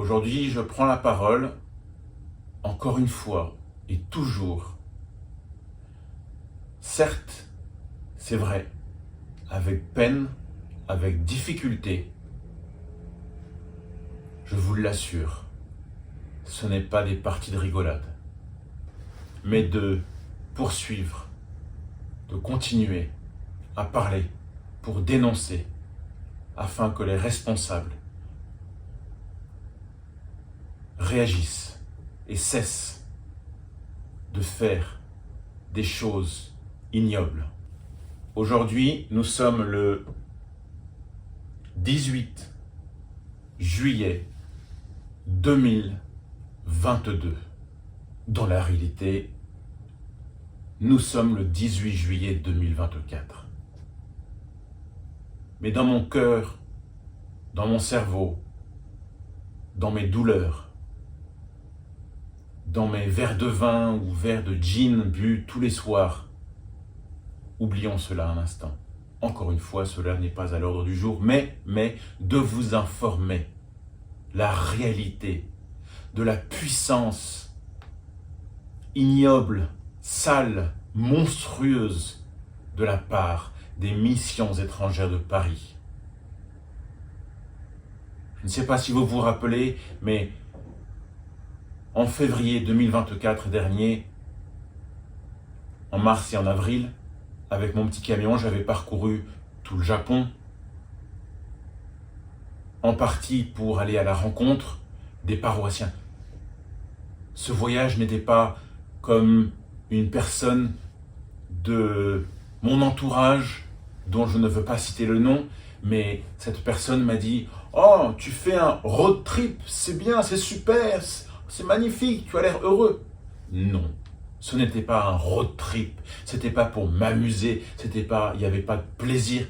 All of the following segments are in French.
Aujourd'hui, je prends la parole, encore une fois et toujours. Certes, c'est vrai, avec peine, avec difficulté, je vous l'assure, ce n'est pas des parties de rigolade, mais de poursuivre, de continuer à parler pour dénoncer, afin que les responsables réagissent et cessent de faire des choses ignobles. Aujourd'hui, nous sommes le 18 juillet 2022. Dans la réalité, nous sommes le 18 juillet 2024. Mais dans mon cœur, dans mon cerveau, dans mes douleurs, dans mes verres de vin ou verres de gin bu tous les soirs, oublions cela un instant. Encore une fois, cela n'est pas à l'ordre du jour, mais de vous informer la réalité de la puissance ignoble, sale, monstrueuse de la part des missions étrangères de Paris. Je ne sais pas si vous vous rappelez, mais en février 2024 dernier, en mars et en avril, avec mon petit camion, j'avais parcouru tout le Japon, en partie pour aller à la rencontre des paroissiens. Ce voyage n'était pas comme une personne de mon entourage, dont je ne veux pas citer le nom, mais cette personne m'a dit « Oh, tu fais un road trip, c'est bien, c'est super, c'est magnifique, tu as l'air heureux. » Non, ce n'était pas un road trip, c'était pas pour m'amuser, il n'y avait pas de plaisir.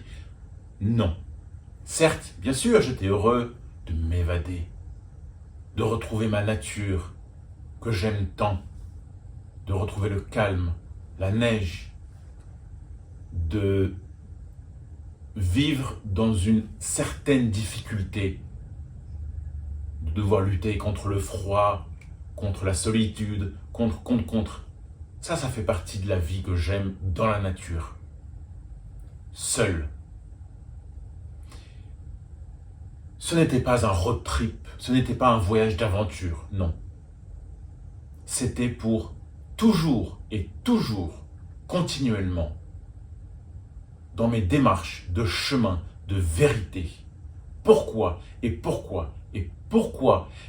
Non. Certes, bien sûr, j'étais heureux de m'évader, de retrouver ma nature que j'aime tant, de retrouver le calme, la neige, de vivre dans une certaine difficulté, de devoir lutter contre le froid, contre la solitude, contre. Ça fait partie de la vie que j'aime dans la nature. Seul. Ce n'était pas un road trip, ce n'était pas un voyage d'aventure, non. C'était pour toujours et toujours, continuellement, dans mes démarches de chemin, de vérité. Pourquoi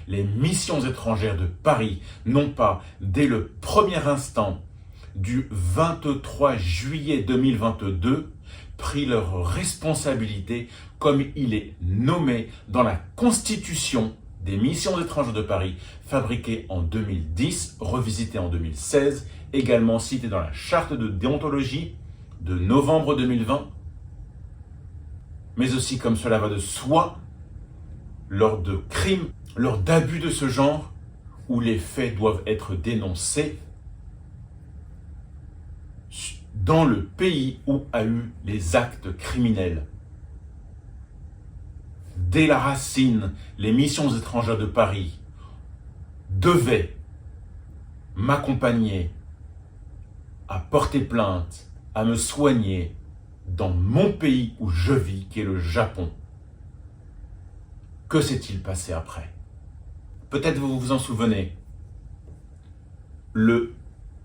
les missions étrangères de Paris n'ont pas, dès le premier instant du 23 juillet 2022, pris leurs responsabilités comme il est nommé dans la Constitution des missions étrangères de Paris, fabriquée en 2010, revisitée en 2016, également citée dans la charte de déontologie de novembre 2020, mais aussi, comme cela va de soi, lors de crimes, lors d'abus de ce genre, où les faits doivent être dénoncés dans le pays où a eu les actes criminels. Dès la racine, les missions étrangères de Paris devaient m'accompagner à porter plainte, à me soigner dans mon pays où je vis, qui est le Japon. Que s'est-il passé après? Peut-être vous vous en souvenez. Le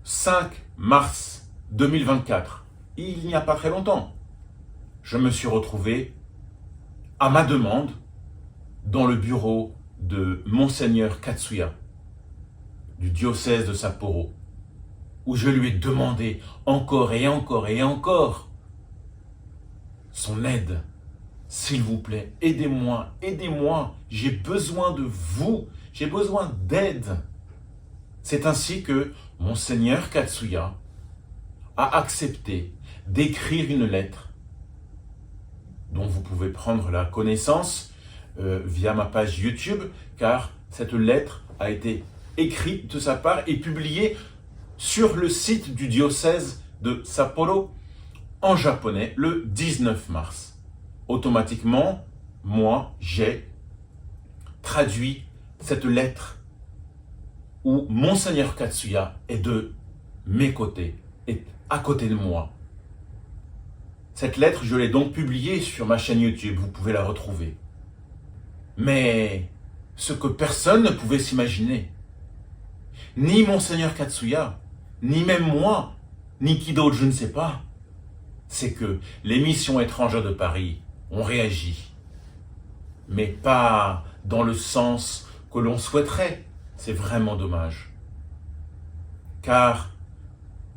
5 mars 2024, il n'y a pas très longtemps, je me suis retrouvé à ma demande dans le bureau de Monseigneur Katsuya, du diocèse de Sapporo, où je lui ai demandé encore et encore et encore son aide. S'il vous plaît, aidez-moi, j'ai besoin de vous, j'ai besoin d'aide. C'est ainsi que Monseigneur Katsuya a accepté d'écrire une lettre dont vous pouvez prendre la connaissance via ma page YouTube, car cette lettre a été écrite de sa part et publiée sur le site du diocèse de Sapporo en japonais le 19 mars. Automatiquement, moi, j'ai traduit cette lettre où Monseigneur Katsuya est de mes côtés, est à côté de moi. Cette lettre, je l'ai donc publiée sur ma chaîne YouTube, vous pouvez la retrouver. Mais ce que personne ne pouvait s'imaginer, ni Monseigneur Katsuya, ni même moi, ni qui d'autre, je ne sais pas, c'est que les missions étrangères de Paris ont réagi. Mais pas dans le sens que l'on souhaiterait. C'est vraiment dommage. Car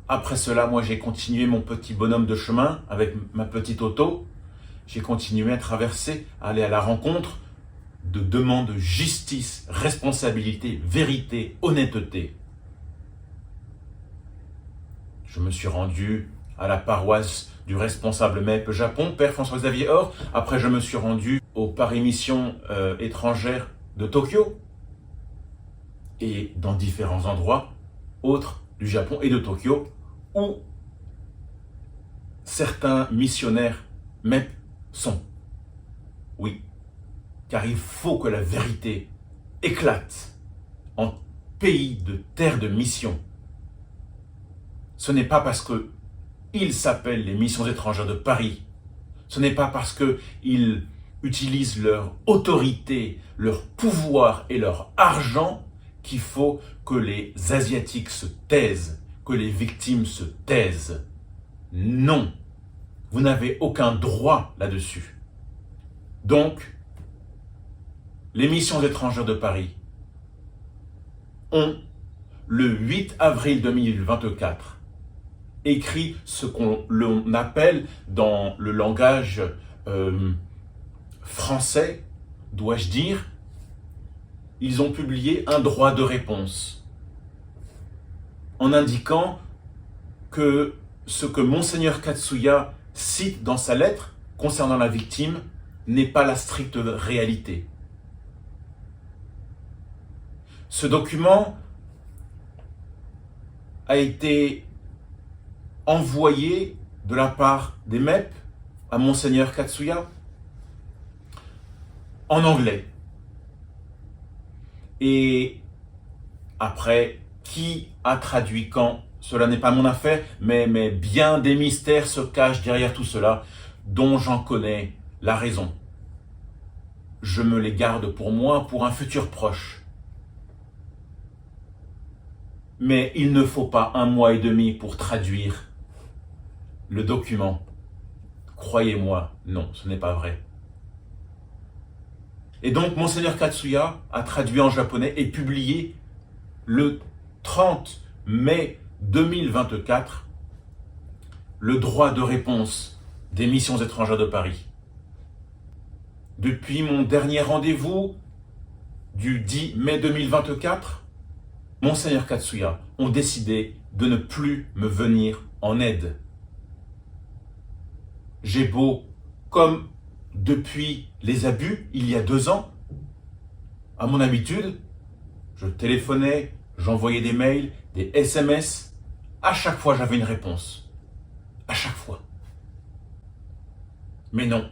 après cela, moi j'ai continué mon petit bonhomme de chemin avec ma petite auto. J'ai continué à traverser, à aller à la rencontre de demandes de justice, responsabilité, vérité, honnêteté. Je me suis rendu à la paroisse du responsable MEP Japon, Père François-Xavier Or. Après, je me suis rendu au Paris Mission étrangère de Tokyo et dans différents endroits autres du Japon et de Tokyo où certains missionnaires MEP sont. Oui, car il faut que la vérité éclate en pays de terre de mission. Ce n'est pas parce qu'ils s'appellent les missions étrangères de Paris, ce n'est pas parce qu'ils utilisent leur autorité, leur pouvoir et leur argent qu'il faut que les Asiatiques se taisent, que les victimes se taisent. Non, vous n'avez aucun droit là-dessus. Donc, les missions étrangères de Paris ont, le 8 avril 2024, écrit ce qu'on appelle dans le langage français, dois-je dire, ils ont publié un droit de réponse en indiquant que ce que Monseigneur Katsuya cite dans sa lettre concernant la victime n'est pas la stricte réalité. Ce document a été envoyé de la part des MEP à Monseigneur Katsuya en anglais. Et après, qui a traduit quand? Cela n'est pas mon affaire, mais bien des mystères se cachent derrière tout cela, dont j'en connais la raison. Je me les garde pour moi, pour un futur proche. Mais il ne faut pas 1 mois et demi pour traduire le document. Croyez-moi, non, ce n'est pas vrai. Et donc, Monseigneur Katsuya a traduit en japonais et publié le 30 mai 2024 le droit de réponse des missions étrangères de Paris. Depuis mon dernier rendez-vous du 10 mai 2024, Monseigneur Katsuya ont décidé de ne plus me venir en aide. J'ai beau, comme depuis les abus, il y a 2 ans, à mon habitude, je téléphonais, j'envoyais des mails, des SMS, à chaque fois j'avais une réponse. À chaque fois. Mais non.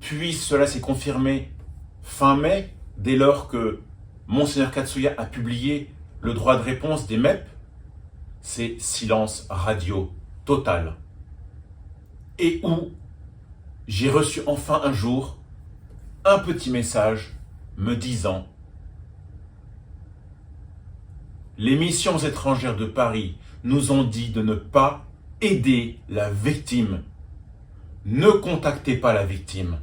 Puis cela s'est confirmé fin mai, dès lors que Monseigneur Katsuya a publié le droit de réponse des MEP, c'est silence radio total. Et où j'ai reçu enfin un jour un petit message me disant « Les missions étrangères de Paris nous ont dit de ne pas aider la victime. Ne contactez pas la victime.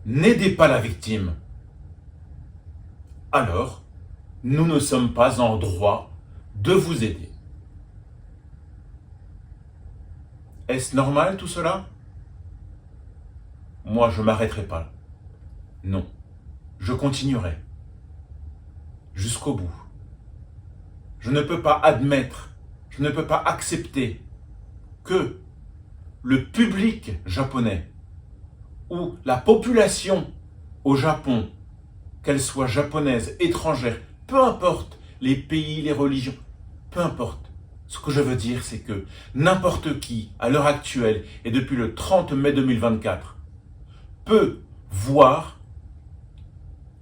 N'aidez pas la victime. Alors, nous ne sommes pas en droit de vous aider. » Est-ce normal tout cela? Moi, je ne m'arrêterai pas. Non, je continuerai. Jusqu'au bout. Je ne peux pas admettre, je ne peux pas accepter que le public japonais ou la population au Japon, qu'elle soit japonaise, étrangère, peu importe les pays, les religions, peu importe. Ce que je veux dire, c'est que n'importe qui, à l'heure actuelle et depuis le 30 mai 2024, peut voir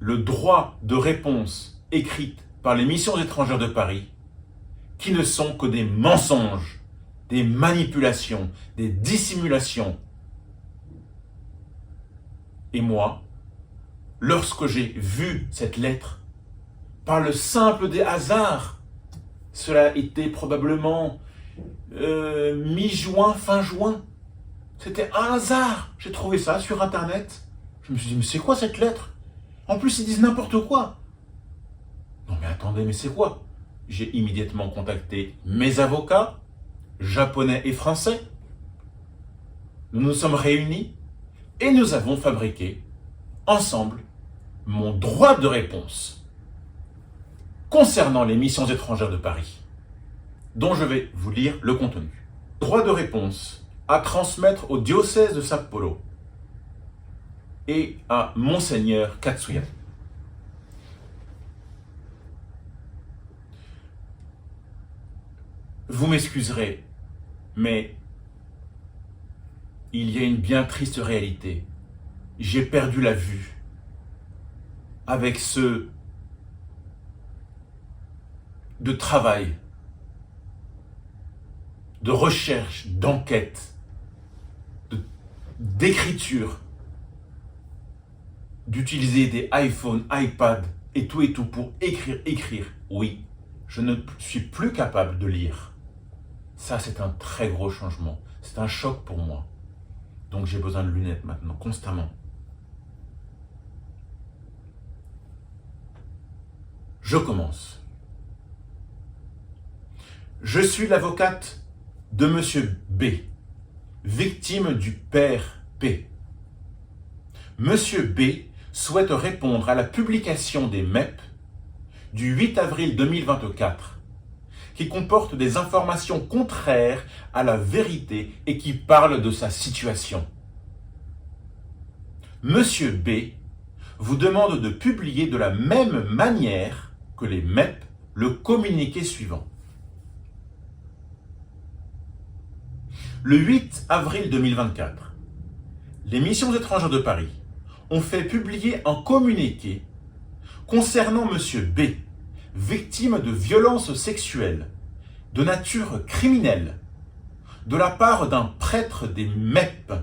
le droit de réponse écrite par les missions étrangères de Paris, qui ne sont que des mensonges, des manipulations, des dissimulations. Et moi, lorsque j'ai vu cette lettre, par le simple des hasards, cela était probablement mi-juin, fin juin, c'était un hasard. J'ai trouvé ça sur Internet. Je me suis dit, mais c'est quoi cette lettre? En plus, ils disent n'importe quoi. Non mais attendez, mais c'est quoi? J'ai immédiatement contacté mes avocats, japonais et français. Nous nous sommes réunis et nous avons fabriqué, ensemble, mon droit de réponse concernant les missions étrangères de Paris, dont je vais vous lire le contenu. Droit de réponse à transmettre au diocèse de Sapporo et à Monseigneur Katsuya. Vous m'excuserez, mais il y a une bien triste réalité. J'ai perdu la vue avec ce de travail, de recherche, d'enquête, d'écriture, d'utiliser des iPhones, iPad et tout pour écrire. Oui, je ne suis plus capable de lire. Ça, c'est un très gros changement. C'est un choc pour moi. Donc j'ai besoin de lunettes maintenant, constamment. Je commence. Je suis l'avocate de Monsieur B, victime du père P. Monsieur B souhaite répondre à la publication des MEP du 8 avril 2024 qui comporte des informations contraires à la vérité et qui parlent de sa situation. Monsieur B vous demande de publier de la même manière que les MEP le communiqué suivant. Le 8 avril 2024, les missions étrangères de Paris ont fait publier un communiqué concernant Monsieur B, victime de violences sexuelles de nature criminelle de la part d'un prêtre des MEP.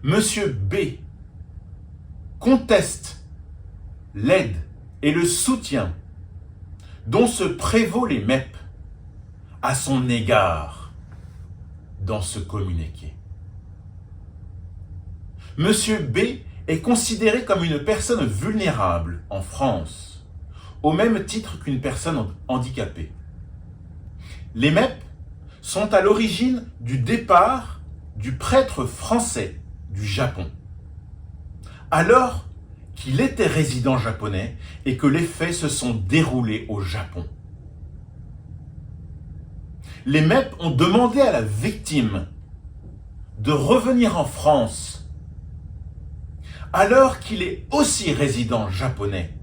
Monsieur B conteste l'aide et le soutien dont se prévaut les MEP à son égard dans ce communiqué. Monsieur B est considéré comme une personne vulnérable en France, au même titre qu'une personne handicapée. Les MEP sont à l'origine du départ du prêtre français du Japon, alors qu'il était résident japonais et que les faits se sont déroulés au Japon. Les MEP ont demandé à la victime de revenir en France alors qu'il est aussi résident japonais,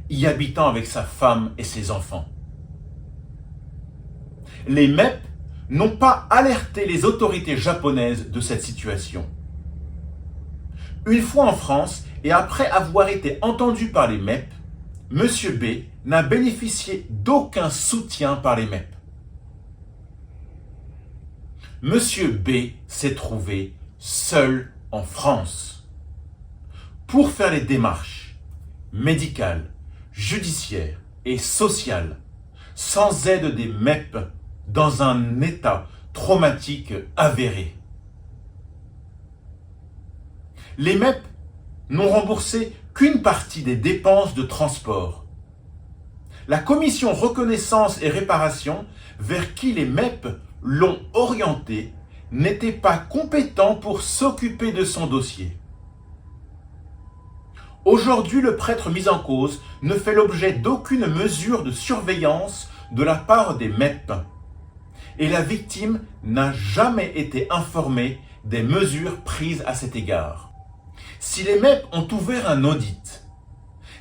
y habitant avec sa femme et ses enfants. Les MEP n'ont pas alerté les autorités japonaises de cette situation. Une fois en France et après avoir été entendu par les MEP, Monsieur B n'a bénéficié d'aucun soutien par les MEP. Monsieur B s'est trouvé seul en France pour faire les démarches médicales, judiciaires et sociales sans aide des MEP dans un état traumatique avéré. Les MEP n'ont remboursé qu'une partie des dépenses de transport. La commission reconnaissance et réparation vers qui les MEP l'ont orienté n'était pas compétent pour s'occuper de son dossier. Aujourd'hui, le prêtre mis en cause ne fait l'objet d'aucune mesure de surveillance de la part des MEP. Et la victime n'a jamais été informée des mesures prises à cet égard. Si les MEP ont ouvert un audit,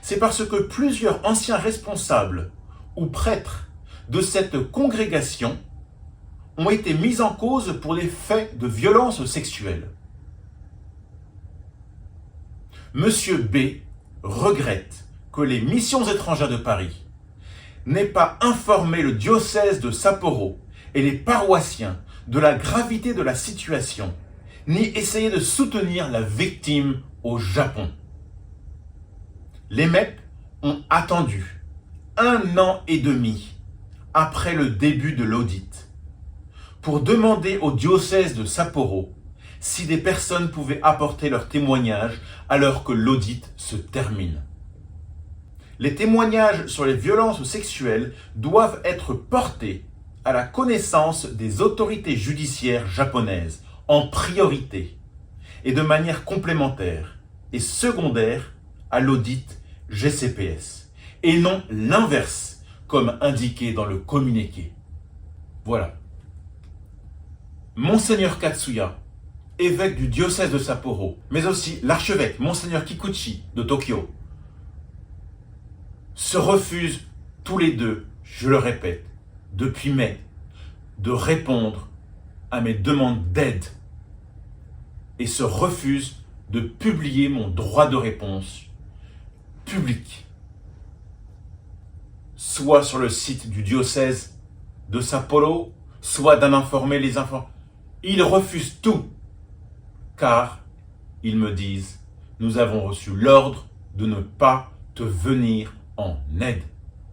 c'est parce que plusieurs anciens responsables ou prêtres de cette congrégation ont été mis en cause pour des faits de violence sexuelle. Monsieur B regrette que les missions étrangères de Paris n'aient pas informé le diocèse de Sapporo et les paroissiens de la gravité de la situation, ni essayé de soutenir la victime au Japon. Les MEP ont attendu 1 an et demi après le début de l'audit pour demander au diocèse de Sapporo si des personnes pouvaient apporter leur témoignage alors que l'audit se termine. Les témoignages sur les violences sexuelles doivent être portés à la connaissance des autorités judiciaires japonaises en priorité et de manière complémentaire et secondaire à l'audit GCPS et non l'inverse comme indiqué dans le communiqué. Voilà. Monseigneur Katsuya, évêque du diocèse de Sapporo, mais aussi l'archevêque Monseigneur Kikuchi de Tokyo, se refusent tous les deux, je le répète, depuis mai, de répondre à mes demandes d'aide et se refusent de publier mon droit de réponse public, soit sur le site du diocèse de Sapporo, soit d'en informer les enfants. Ils refusent tout, car ils me disent « Nous avons reçu l'ordre de ne pas te venir en aide. »